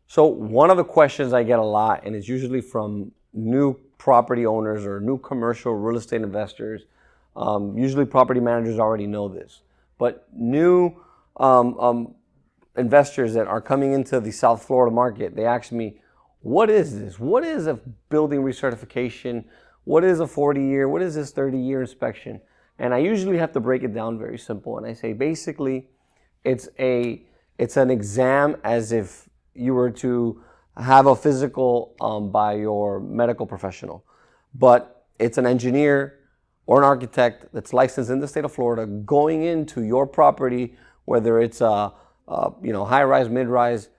So one of the questions I get a lot, and it's usually from new property owners or new commercial real estate investors, usually property managers already know this, but new investors that are coming into the South Florida market, they ask me, what is this? What is a building recertification? What is a 40-year? What is this 30-year inspection? And I usually have to break it down very simple. And I say, basically, it's an exam as if you were to have a physical by your medical professional. But it's an engineer or an architect that's licensed in the state of Florida going into your property, whether it's a high-rise, mid-rise,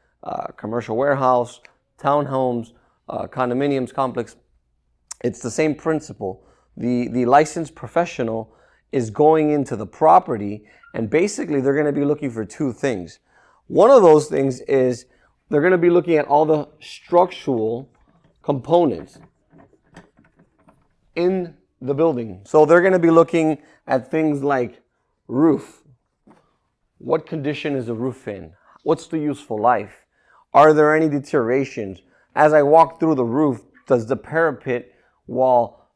commercial warehouse, townhomes, condominiums, complex. It's the same principle. The licensed professional is going into the property, and basically they're going to be looking for two things. One of those things is they're going to be looking at all the structural components in the building. So they're going to be looking at things like roof. What condition is the roof in? What's the useful life? Are there any deteriorations? As I walk through the roof, does the parapet wall,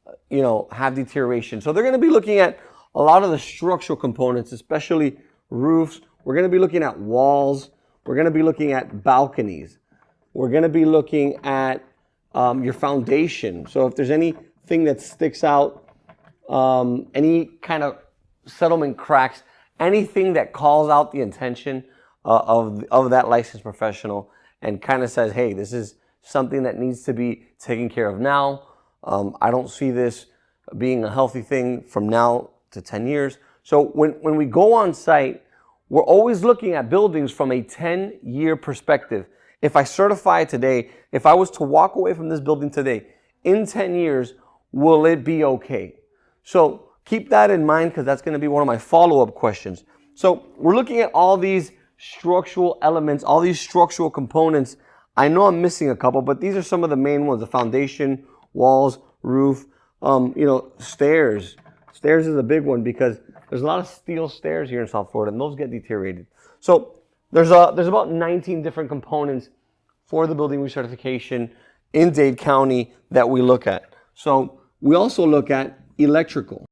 have deterioration? So they're going to be looking at a lot of the structural components, especially roofs. We're going to be looking at walls. We're going to be looking at balconies. We're going to be looking at your foundation. So if there's anything that sticks out, any kind of settlement cracks, anything that calls out the attention of that licensed professional and kind of says, hey, this is something that needs to be taken care of now. I don't see this being a healthy thing from now to 10 years. So when we go on site, we're always looking at buildings from a 10-year perspective. If I certify today, if I was to walk away from this building today, in 10 years, will it be okay? So keep that in mind, because that's going to be one of my follow-up questions. So we're looking at all these structural elements, all these structural components. I know I'm missing a couple, but these are some of the main ones: the foundation, walls, roof, stairs. Stairs is a big one because there's a lot of steel stairs here in South Florida, and those get deteriorated. So there's about 19 different components for the building recertification in Dade County that we look at. So we also look at electrical.